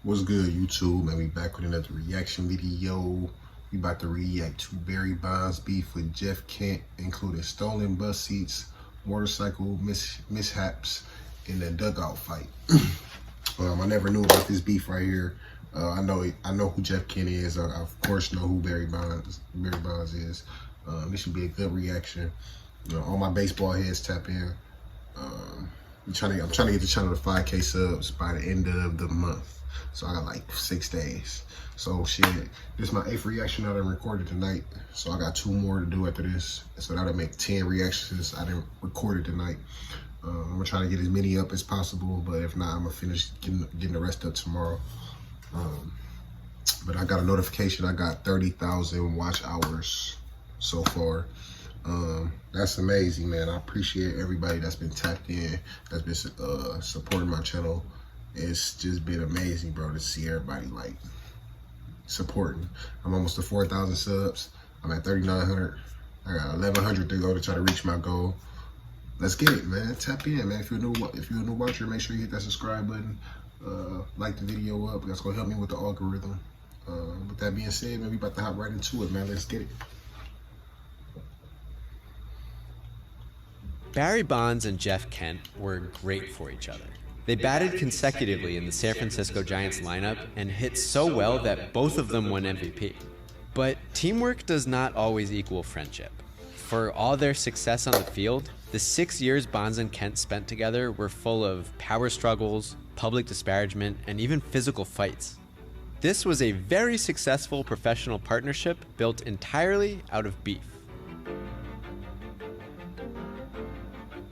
What's good, YouTube? Man, we back with another reaction video. We about to react to Barry Bonds' beef with Jeff Kent, including stolen bus seats, motorcycle mishaps, and the dugout fight. I never knew about this beef right here. I know who Jeff Kent is. I of course know who Barry Bonds is. This should be a good reaction. All my baseball heads tap in. I'm trying to get the channel to 5K subs by the end of the month. So I got like 6 days. So shit, this is my 8th reaction that I recorded tonight. So I got 2 more to do after this. So that'll make 10 reactions I didn't record tonight. I'm gonna try to get as many up as possible, but if not, I'm gonna finish getting the rest up tomorrow. But I got a notification, I got 30,000 watch hours so far. That's amazing, man. I appreciate everybody that's been tapped in, that's been supporting my channel. It's just been amazing, bro, to see everybody like supporting. I'm almost to 4,000 subs. I'm at 3,900. I got 1,100 to go to try to reach my goal. Let's get it, man. Tap in, man. If you're a new watcher, make sure you hit that subscribe button. Like the video up. That's gonna help me with the algorithm. With that being said, man, we about to hop right into it, man. Let's get it. Barry Bonds and Jeff Kent were great for each other. They batted consecutively in the San Francisco Giants lineup and hit so well that both of them won MVP. But teamwork does not always equal friendship. For all their success on the field, the 6 years Bonds and Kent spent together were full of power struggles, public disparagement, and even physical fights. This was a very successful professional partnership built entirely out of beef.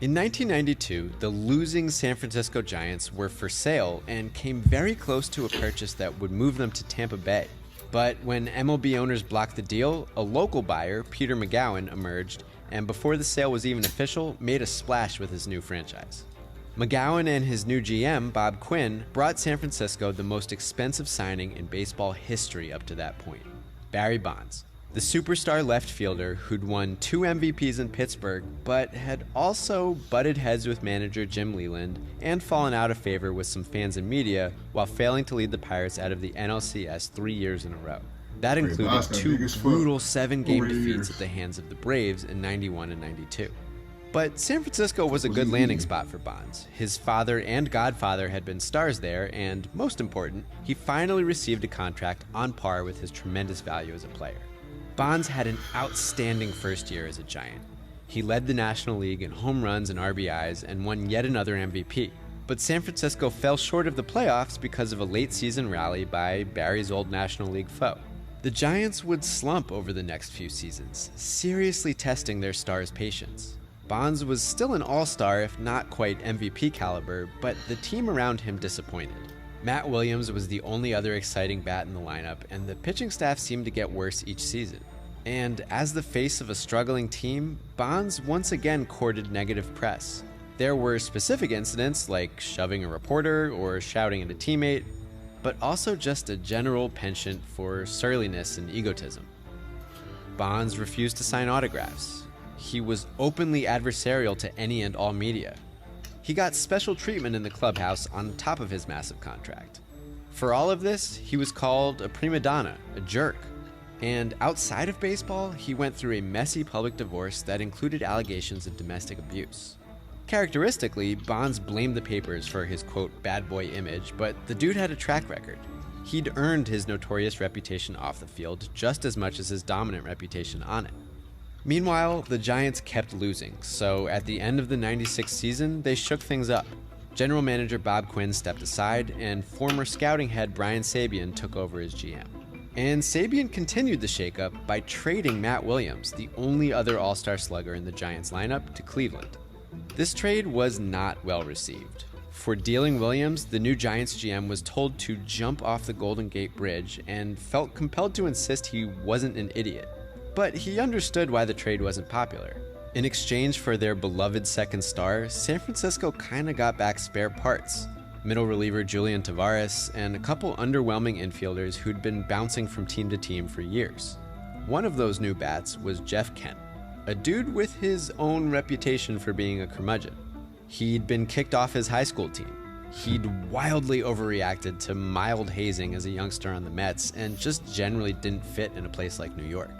In 1992, the losing San Francisco Giants were for sale and came very close to a purchase that would move them to Tampa Bay. But when MLB owners blocked the deal, a local buyer, Peter McGowan, emerged, and before the sale was even official, made a splash with his new franchise. McGowan and his new GM, Bob Quinn, brought San Francisco the most expensive signing in baseball history up to that point, Barry Bonds. The superstar left fielder who'd won 2 MVPs in Pittsburgh, but had also butted heads with manager Jim Leyland and fallen out of favor with some fans and media while failing to lead the Pirates out of the NLCS 3 years in a row. That included 2 brutal 7-game defeats at the hands of the Braves in '91 and '92. But San Francisco was a good landing spot for Bonds. His father and godfather had been stars there, and most important, he finally received a contract on par with his tremendous value as a player. Bonds had an outstanding first year as a Giant. He led the National League in home runs and RBIs and won yet another MVP. But San Francisco fell short of the playoffs because of a late season rally by Barry's old National League foe. The Giants would slump over the next few seasons, seriously testing their stars' patience. Bonds was still an all-star, if not quite MVP caliber, but the team around him disappointed. Matt Williams was the only other exciting bat in the lineup, and the pitching staff seemed to get worse each season. And as the face of a struggling team, Bonds once again courted negative press. There were specific incidents like shoving a reporter or shouting at a teammate, but also just a general penchant for surliness and egotism. Bonds refused to sign autographs. He was openly adversarial to any and all media. He got special treatment in the clubhouse on top of his massive contract. For all of this, he was called a prima donna, a jerk. And outside of baseball, he went through a messy public divorce that included allegations of domestic abuse. Characteristically, Bonds blamed the papers for his quote, bad boy image, but the dude had a track record. He'd earned his notorious reputation off the field just as much as his dominant reputation on it. Meanwhile, the Giants kept losing, so at the end of the '96 season, they shook things up. General manager Bob Quinn stepped aside, and former scouting head Brian Sabean took over as GM. And Sabean continued the shakeup by trading Matt Williams, the only other all-star slugger in the Giants lineup, to Cleveland. This trade was not well received. For dealing Williams, the new Giants GM was told to jump off the Golden Gate Bridge and felt compelled to insist he wasn't an idiot. But he understood why the trade wasn't popular. In exchange for their beloved second star, San Francisco kinda got back spare parts. Middle reliever Julian Tavares and a couple underwhelming infielders who'd been bouncing from team to team for years. One of those new bats was Jeff Kent, a dude with his own reputation for being a curmudgeon. He'd been kicked off his high school team. He'd wildly overreacted to mild hazing as a youngster on the Mets and just generally didn't fit in a place like New York.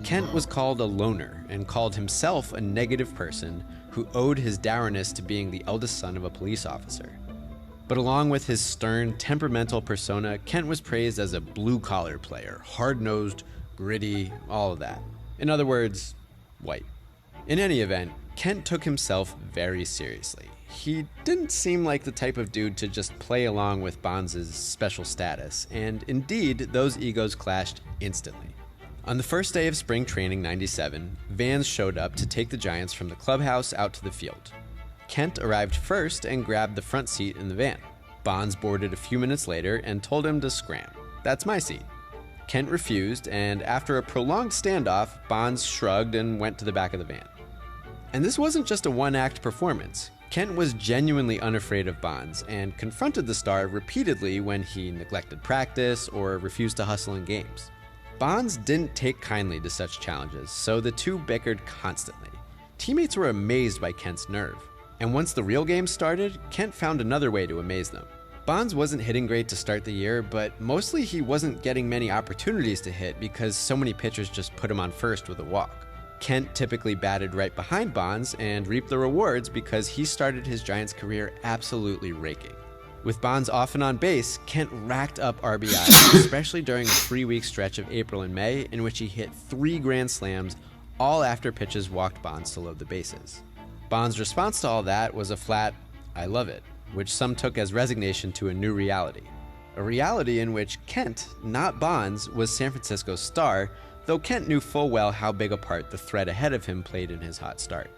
Kent was called a loner and called himself a negative person who owed his dourness to being the eldest son of a police officer. But along with his stern, temperamental persona, Kent was praised as a blue-collar player, hard-nosed, gritty, all of that. In other words, white. In any event, Kent took himself very seriously. He didn't seem like the type of dude to just play along with Bonds' special status, and indeed, those egos clashed instantly. On the first day of spring training '97, vans showed up to take the Giants from the clubhouse out to the field. Kent arrived first and grabbed the front seat in the van. Bonds boarded a few minutes later and told him to scram. "That's my seat." Kent refused, and after a prolonged standoff, Bonds shrugged and went to the back of the van. And this wasn't just a one-act performance. Kent was genuinely unafraid of Bonds and confronted the star repeatedly when he neglected practice or refused to hustle in games. Bonds didn't take kindly to such challenges, so the two bickered constantly. Teammates were amazed by Kent's nerve, and once the real game started, Kent found another way to amaze them. Bonds wasn't hitting great to start the year, but mostly he wasn't getting many opportunities to hit because so many pitchers just put him on first with a walk. Kent typically batted right behind Bonds and reaped the rewards because he started his Giants career absolutely raking. With Bonds often on base, Kent racked up RBIs, especially during a 3-week stretch of April and May in which he hit 3 grand slams, all after pitches walked Bonds to load the bases. Bonds' response to all that was a flat, "I love it," which some took as resignation to a new reality. A reality in which Kent, not Bonds, was San Francisco's star, though Kent knew full well how big a part the threat ahead of him played in his hot start.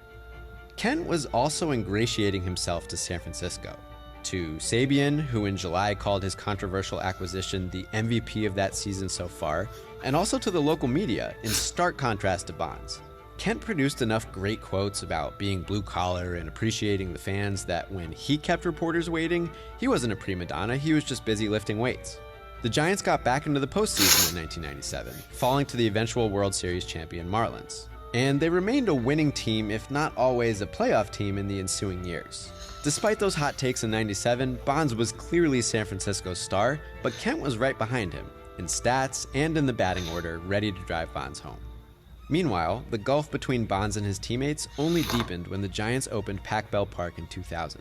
Kent was also ingratiating himself to San Francisco. To Sabian, who in July called his controversial acquisition the MVP of that season so far, and also to the local media, in stark contrast to Bonds. Kent produced enough great quotes about being blue-collar and appreciating the fans that when he kept reporters waiting, he wasn't a prima donna, he was just busy lifting weights. The Giants got back into the postseason in 1997, falling to the eventual World Series champion Marlins. And they remained a winning team, if not always a playoff team, in the ensuing years. Despite those hot takes in '97, Bonds was clearly San Francisco's star, but Kent was right behind him, in stats and in the batting order, ready to drive Bonds home. Meanwhile, the gulf between Bonds and his teammates only deepened when the Giants opened Pac Bell Park in 2000.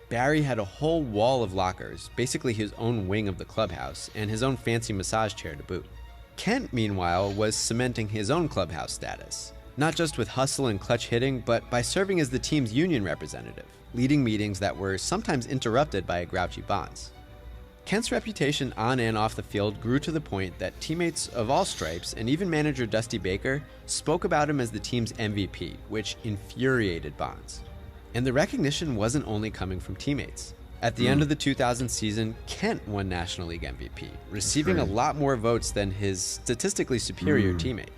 Barry had a whole wall of lockers, basically his own wing of the clubhouse, and his own fancy massage chair to boot. Kent, meanwhile, was cementing his own clubhouse status, not just with hustle and clutch hitting, but by serving as the team's union representative, leading meetings that were sometimes interrupted by a grouchy Bonds. Kent's reputation on and off the field grew to the point that teammates of all stripes, and even manager Dusty Baker, spoke about him as the team's MVP, which infuriated Bonds. And the recognition wasn't only coming from teammates. At the end of the 2000 season, Kent won National League MVP, receiving a lot more votes than his statistically superior teammate.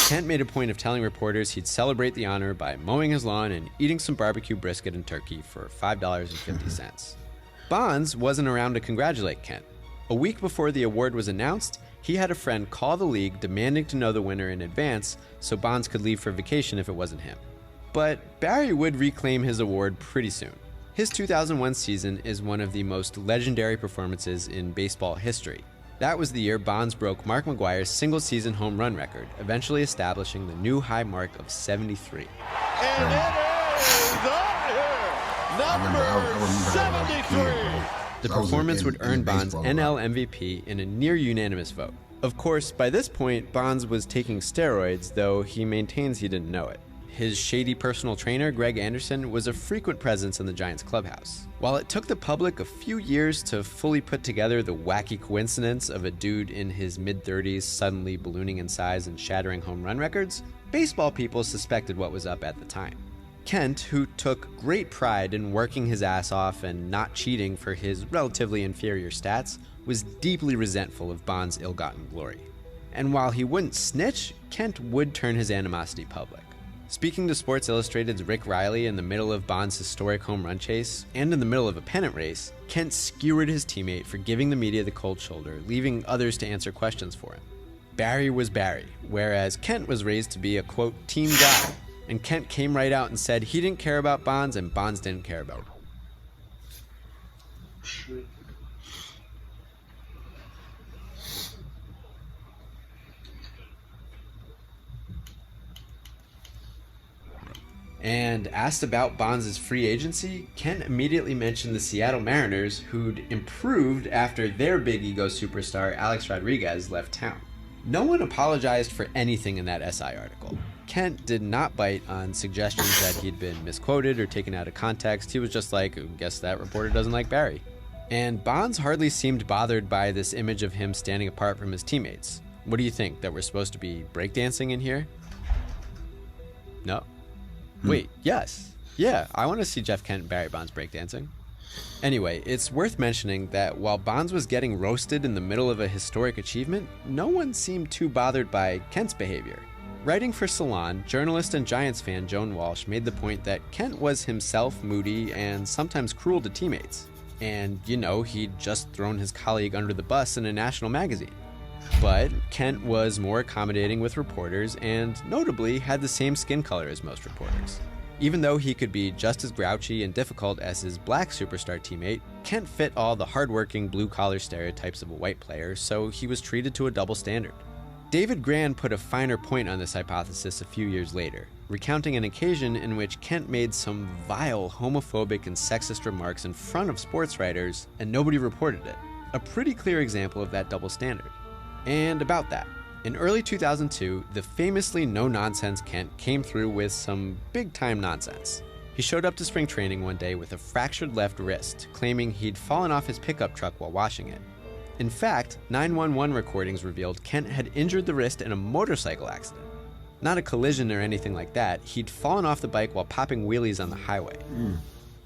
Kent made a point of telling reporters he'd celebrate the honor by mowing his lawn and eating some barbecue brisket and turkey for $5.50. Bonds wasn't around to congratulate Kent. A week before the award was announced, he had a friend call the league demanding to know the winner in advance so Bonds could leave for vacation if it wasn't him. But Barry would reclaim his award pretty soon. His 2001 season is one of the most legendary performances in baseball history. That was the year Bonds broke Mark McGwire's single-season home run record, eventually establishing the new high mark of 73. And it is number 73. The performance would earn Bonds NL MVP in a near-unanimous vote. Of course, by this point, Bonds was taking steroids, though he maintains he didn't know it. His shady personal trainer, Greg Anderson, was a frequent presence in the Giants clubhouse. While it took the public a few years to fully put together the wacky coincidence of a dude in his mid-30s suddenly ballooning in size and shattering home run records, baseball people suspected what was up at the time. Kent, who took great pride in working his ass off and not cheating for his relatively inferior stats, was deeply resentful of Bonds' ill-gotten glory. And while he wouldn't snitch, Kent would turn his animosity public. Speaking to Sports Illustrated's Rick Riley in the middle of Bonds' historic home run chase, and in the middle of a pennant race, Kent skewered his teammate for giving the media the cold shoulder, leaving others to answer questions for him. Barry was Barry, whereas Kent was raised to be a, quote, team guy, and Kent came right out and said he didn't care about Bonds and Bonds didn't care about him. And asked about Bonds' free agency, Kent immediately mentioned the Seattle Mariners, who'd improved after their big ego superstar Alex Rodriguez left town. No one apologized for anything in that SI article. Kent did not bite on suggestions that he'd been misquoted or taken out of context. He was just like, guess that reporter doesn't like Barry. And Bonds hardly seemed bothered by this image of him standing apart from his teammates. What do you think, that we're supposed to be breakdancing in here? No? Wait, yes. Yeah, I want to see Jeff Kent and Barry Bonds breakdancing. Anyway, it's worth mentioning that while Bonds was getting roasted in the middle of a historic achievement, no one seemed too bothered by Kent's behavior. Writing for Salon, journalist and Giants fan Joan Walsh made the point that Kent was himself moody and sometimes cruel to teammates. And, he'd just thrown his colleague under the bus in a national magazine. But Kent was more accommodating with reporters and, notably, had the same skin color as most reporters. Even though he could be just as grouchy and difficult as his black superstar teammate, Kent fit all the hardworking blue-collar stereotypes of a white player, so he was treated to a double standard. David Gran put a finer point on this hypothesis a few years later, recounting an occasion in which Kent made some vile homophobic and sexist remarks in front of sports writers, and nobody reported it. A pretty clear example of that double standard. And about that, in early 2002, the famously no-nonsense Kent came through with some big-time nonsense. He showed up to spring training one day with a fractured left wrist, claiming he'd fallen off his pickup truck while washing it. In fact, 911 recordings revealed Kent had injured the wrist in a motorcycle accident. Not a collision or anything like that, he'd fallen off the bike while popping wheelies on the highway.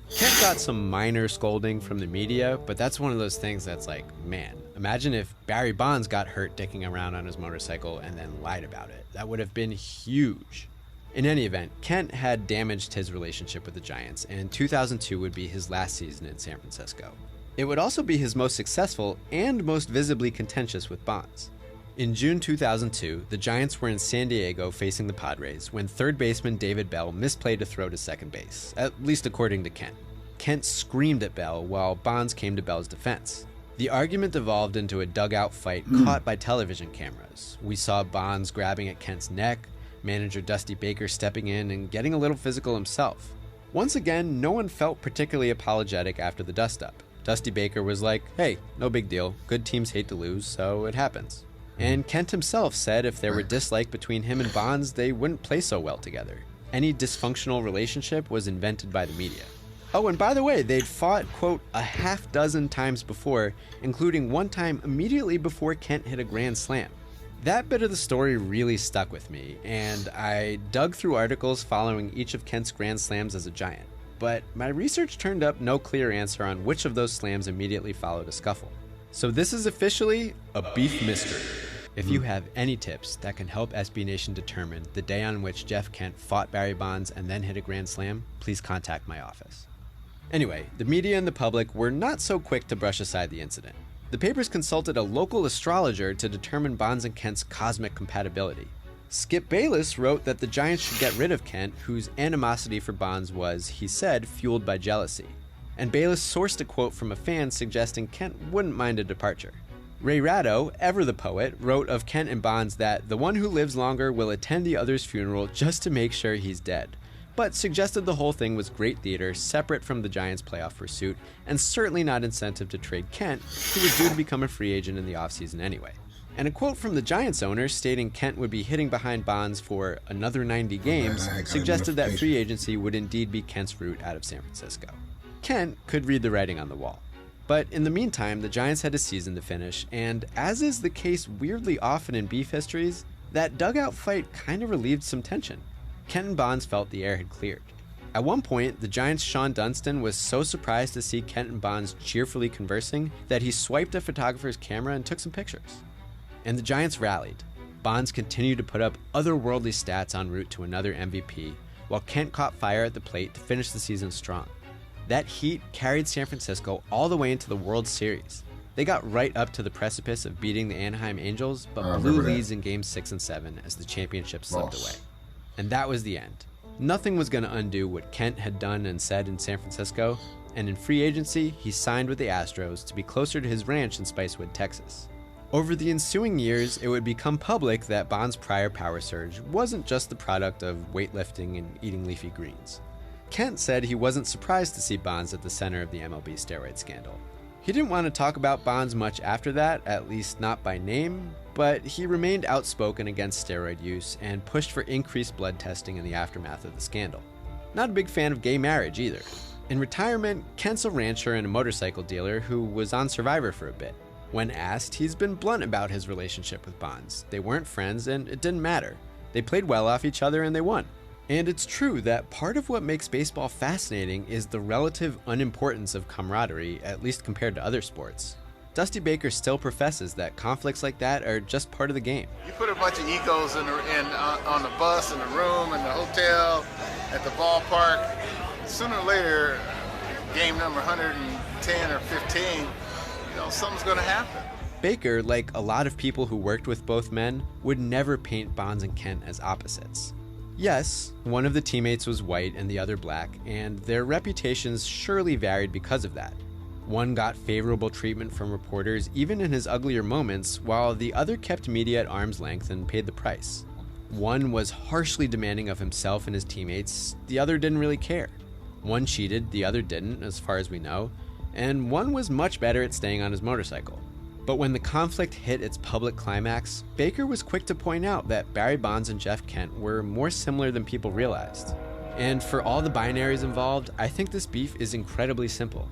Kent got some minor scolding from the media, but that's one of those things that's like, man, imagine if Barry Bonds got hurt dicking around on his motorcycle and then lied about it. That would have been huge. In any event, Kent had damaged his relationship with the Giants, and 2002 would be his last season in San Francisco. It would also be his most successful and most visibly contentious with Bonds. In June 2002, the Giants were in San Diego facing the Padres when third baseman David Bell misplayed a throw to second base, at least according to Kent. Kent screamed at Bell while Bonds came to Bell's defense. The argument evolved into a dugout fight caught by television cameras. We saw Bonds grabbing at Kent's neck, manager Dusty Baker stepping in and getting a little physical himself. Once again, no one felt particularly apologetic after the dust-up. Dusty Baker was like, hey, no big deal. Good teams hate to lose, so it happens. And Kent himself said if there were dislike between him and Bonds, they wouldn't play so well together. Any dysfunctional relationship was invented by the media. Oh, and by the way, they'd fought, quote, a half dozen times before, including one time immediately before Kent hit a grand slam. That bit of the story really stuck with me, and I dug through articles following each of Kent's grand slams as a Giant. But my research turned up no clear answer on which of those slams immediately followed a scuffle. So this is officially a beef mystery. If you have any tips that can help SB Nation determine the day on which Jeff Kent fought Barry Bonds and then hit a grand slam, please contact my office. Anyway, the media and the public were not so quick to brush aside the incident. The papers consulted a local astrologer to determine Bonds and Kent's cosmic compatibility. Skip Bayless wrote that the Giants should get rid of Kent, whose animosity for Bonds was, he said, fueled by jealousy. And Bayless sourced a quote from a fan suggesting Kent wouldn't mind a departure. Ray Ratto, ever the poet, wrote of Kent and Bonds that the one who lives longer will attend the other's funeral just to make sure he's dead, but suggested the whole thing was great theater separate from the Giants' playoff pursuit, and certainly not incentive to trade Kent, who was due to become a free agent in the offseason anyway. And a quote from the Giants owner stating Kent would be hitting behind Bonds for another 90 games suggested that free agency would indeed be Kent's route out of San Francisco. Kent could read the writing on the wall. But in the meantime, the Giants had a season to finish, and as is the case weirdly often in beef histories, that dugout fight kind of relieved some tension. Kent and Bonds felt the air had cleared. At one point, the Giants' Sean Dunston was so surprised to see Kent and Bonds cheerfully conversing that he swiped a photographer's camera and took some pictures. And the Giants rallied. Bonds continued to put up otherworldly stats en route to another MVP, while Kent caught fire at the plate to finish the season strong. That heat carried San Francisco all the way into the World Series. They got right up to the precipice of beating the Anaheim Angels, but blew leads in Games 6 and 7 as the championship slipped away. And that was the end. Nothing was going to undo what Kent had done and said in San Francisco, and in free agency, he signed with the Astros to be closer to his ranch in Spicewood, Texas. Over the ensuing years, it would become public that Bonds' prior power surge wasn't just the product of weightlifting and eating leafy greens. Kent said he wasn't surprised to see Bonds at the center of the MLB steroid scandal. He didn't want to talk about Bonds much after that, at least not by name, but he remained outspoken against steroid use and pushed for increased blood testing in the aftermath of the scandal. Not a big fan of gay marriage either. In retirement, Kent's a rancher and a motorcycle dealer who was on Survivor for a bit. When asked, he's been blunt about his relationship with Bonds. They weren't friends and it didn't matter. They played well off each other and they won. And it's true that part of what makes baseball fascinating is the relative unimportance of camaraderie, at least compared to other sports. Dusty Baker still professes that conflicts like that are just part of the game. You put a bunch of egos on the bus, in the room, in the hotel, at the ballpark. Sooner or later, game number 110 or 15, something's going to happen. Baker, like a lot of people who worked with both men, would never paint Bonds and Kent as opposites. Yes, one of the teammates was white and the other black, and their reputations surely varied because of that. One got favorable treatment from reporters even in his uglier moments, while the other kept media at arm's length and paid the price. One was harshly demanding of himself and his teammates, the other didn't really care. One cheated, the other didn't, as far as we know, and one was much better at staying on his motorcycle. But when the conflict hit its public climax, Baker was quick to point out that Barry Bonds and Jeff Kent were more similar than people realized. And for all the binaries involved, I think this beef is incredibly simple.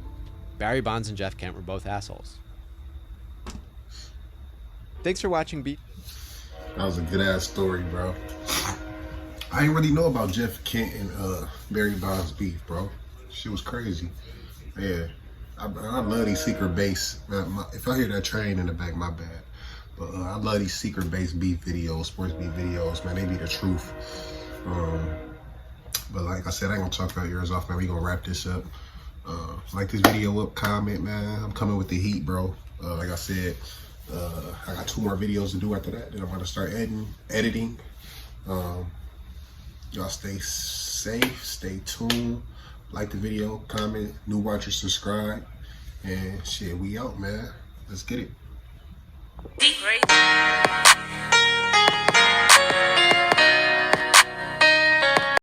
Barry Bonds and Jeff Kent were both assholes. Thanks for watching, Beat. That was a good ass story, bro. I didn't really know about Jeff Kent and Barry Bonds beef, bro. Shit was crazy. Yeah. I love these secret base. If I hear that train in the back, my bad. But I love these secret base beef videos, sports beef videos, man. They be the truth. But like I said, I ain't gonna talk about yours off, man. We gonna wrap this up. Like this video up, comment, man. I'm coming with the heat, bro. Like I said, I got 2 more videos to do after that. Then I'm gonna start editing. Y'all stay safe, stay tuned. Like the video, comment, new watchers, subscribe, and shit, we out, man. Let's get it. Great.